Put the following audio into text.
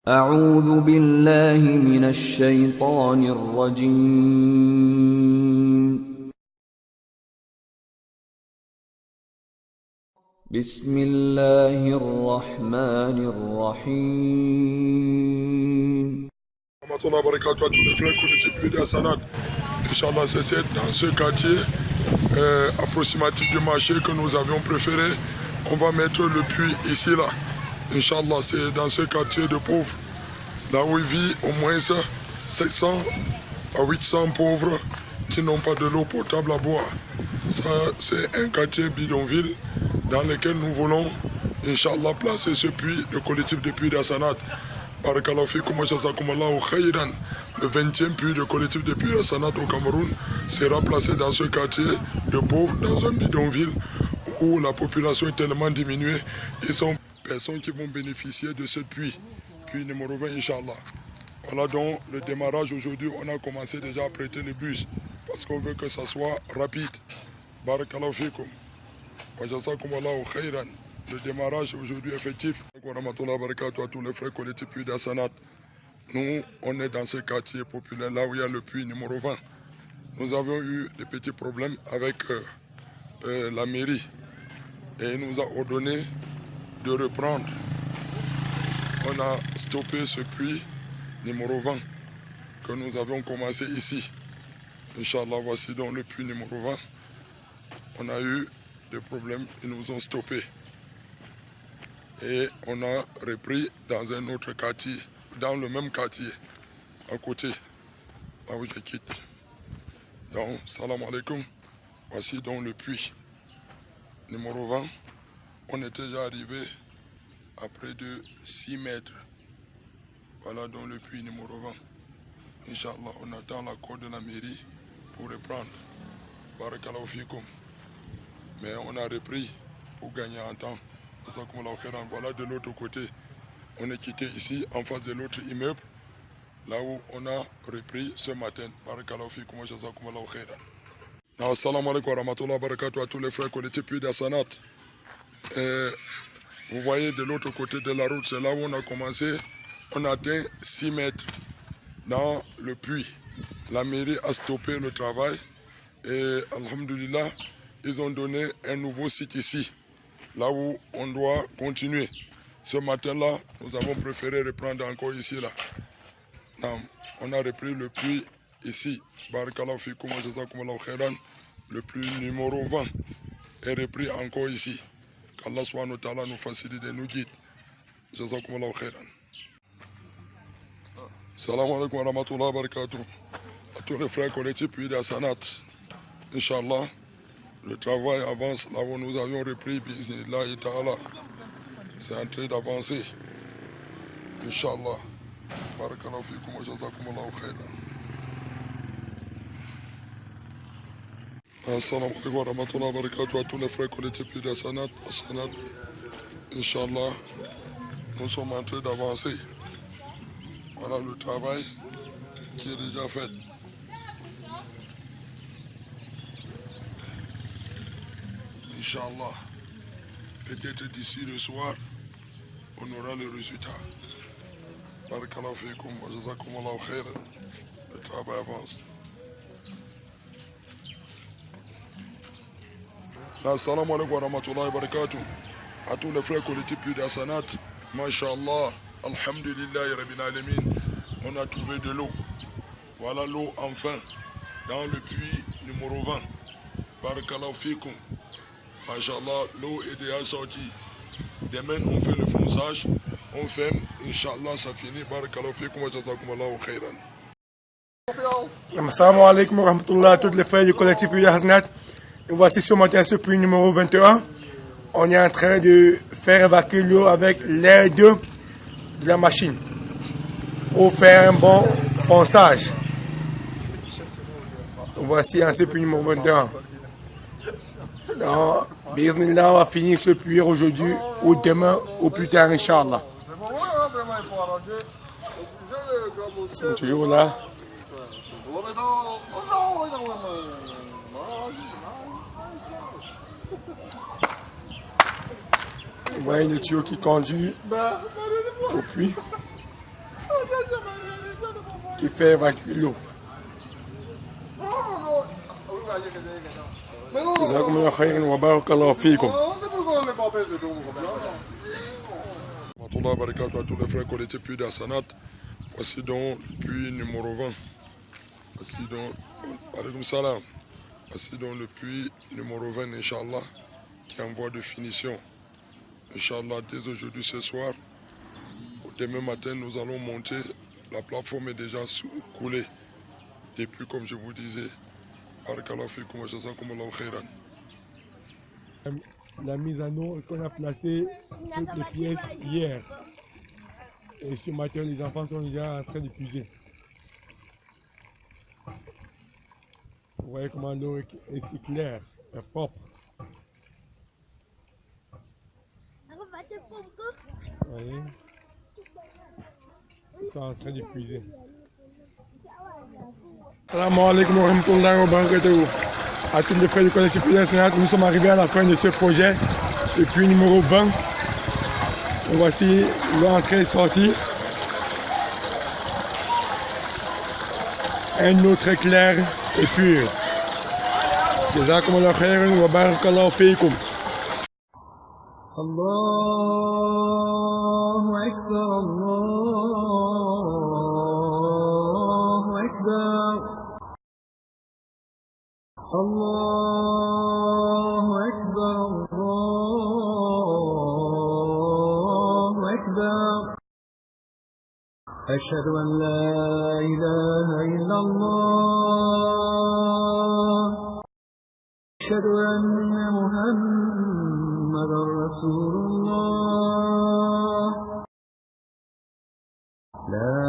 أعوذ بالله من الشيطان الرجيم. بسم الله الرحمن الرحيم. Rahmatullah barakatuh à tous les frères collectifs de Hassanat. Inch'Allah, c'est dans ce quartier approximatif du marché que nous avions préféré. On va mettre le puits ici, là. Inch'Allah, c'est dans ce quartier de pauvres, là où il vit au moins 700 à 800 pauvres qui n'ont pas de l'eau potable à boire. Ça, c'est un quartier bidonville dans lequel nous voulons, Inch'Allah, placer ce puits, le collectif de puits d'Hassanat. Barakallahu fikum wa jazakumullahu khayran. Le 20e puits de collectif de puits d'Hassanat au Cameroun sera placé dans ce quartier de pauvres, dans un bidonville où la population est tellement diminuée. Ils sont personnes qui vont bénéficier de ce puits numéro 20, Inch'Allah. Voilà donc le démarrage aujourd'hui. On a commencé déjà à prêter le bus parce qu'on veut que ça soit rapide. Barakallahu fikum wa jazakumullahu khayran. Le démarrage aujourd'hui effectif. Warahmatullahi wabarakatuh à tous les frères collectifs puits d'Hassanat. Nous, on est dans ce quartier populaire, là où il y a le puits numéro 20. Nous avions eu des petits problèmes avec la mairie et il nous a ordonné de reprendre. On a stoppé ce puits numéro 20 que nous avions commencé ici. Inch'Allah, voici donc le puits numéro 20. On a eu des problèmes, ils nous ont stoppés. Et on a repris dans un autre quartier, dans le même quartier, à côté, là où je quitte. Donc, salam alaikum, voici donc le puits numéro 20. On était déjà arrivé à près de 6 mètres. Voilà donc le puits numéro 20. Inch'Allah, on attend l'accord de la mairie pour reprendre. Barakallahu fikum. Mais on a repris pour gagner en temps. Voilà de l'autre côté. On est quitté ici, en face de l'autre immeuble, là où on a repris ce matin. Barakallahu fikum wa jazakumullahu khairan. Assalamu alaikum wa rahmatullahi wa barakatuh à tous les frères collectifs puits d'Hassanat. Vous voyez de l'autre côté de la route, c'est là où on a commencé. On a atteint 6 mètres dans le puits. La mairie a stoppé le travail et alhamdulillah, ils ont donné un nouveau site ici, là où on doit continuer. Ce matin-là, nous avons préféré reprendre encore ici, là. Non, on a repris le puits ici. Barakallahu fikum wa jazakumullahu khairan. Le puits numéro 20 est repris encore ici. Qu'Allah subhanahu wa ta'ala nous facilite et nous guide. Jazakumullahu khairan. Salam alaikum wa rahmatullahi wa barakatuh. À tous les frères collectifs puits d'Hassanat. Inch'Allah, le travail avance là où nous avions repris, bismillah ta'ala. C'est en train d'avancer. Inch'Allah. Barakallahu fikum wa jazakumullahu khairan. Assalamu alaikum wa rahmatullahi wa barakatuh à tous les frères collectifs puits d'Hassanat. Inch'Allah, nous sommes en train d'avancer. Voilà le travail qui est déjà fait. Inch'Allah, peut-être d'ici le soir, on aura le résultat. Barakallahu fikum wa jazakumullahu khairan. Le travail avance. Assalamu alaikum wa rahmatullahi wa barakatuh à tous les frères collectifs puits d'Hassanat. Masha'Allah, alhamdulillah rabbil alamin, on a trouvé de l'eau. Voilà l'eau enfin dans le puits numéro 20. Barakallahu fikum. Masha'Allah, l'eau est déjà sortie. Demain, on fait le fonçage, on ferme, Inch'Allah, ça finit. Barakallahu fikum wa jazakumullahu khairan. Assalamu alaikum wa rahmatullah à tous les frères du collectif puits d'Hassanat. Et voici ce matin ce puits numéro 21. On est en train de faire évacuer l'eau avec l'aide de la machine pour faire un bon fonçage. Voici en ce puits numéro 21. Donc, bismillah, on va finir ce puits aujourd'hui ou demain ou plus tard, Inch'Allah. Ils sont toujours là. Vous voyez le tuyau qui conduit au puits. qui fait évacuer l'eau. جزاكم الله خيرا وبارك الله فيكم. Rahmatullah barakatuh à tous les frères collectifs puits d'Assanat. Voici donc le puits numéro 20. Voici donc, alaykoum salam. Voici donc le puits numéro 20, Inch'Allah, qui est en voie de finition. Inch'Allah, dès aujourd'hui, ce soir, demain matin, nous allons monter. La plateforme est déjà coulée. Depuis, comme je vous disais, barakallahu fikum wa jazakumullahu khairan. La mise en eau qu'on a placé toutes les pièces hier. Et ce matin, les enfants sont déjà en train de puiser. Vous voyez comment l'eau est si claire, est propre. Vous voyez? Ils sont en train de puiser. Salam alaikum wa rahmatullahi wa barakatuh. À tous les frères du collectif Puits d'Assanat, nous sommes arrivés à la fin de ce projet, le puits numéro 20. Et voici l'entrée et sortie. Un eau très claire et pure. Jazakumullah khairan wa barakallahu fikum. Allahu Akbar, Allahu Akbar. Allahu Akbar, Allahu Akbar. أشهد أن لا إله إلا الله أشهد أن محمدا رسول الله لا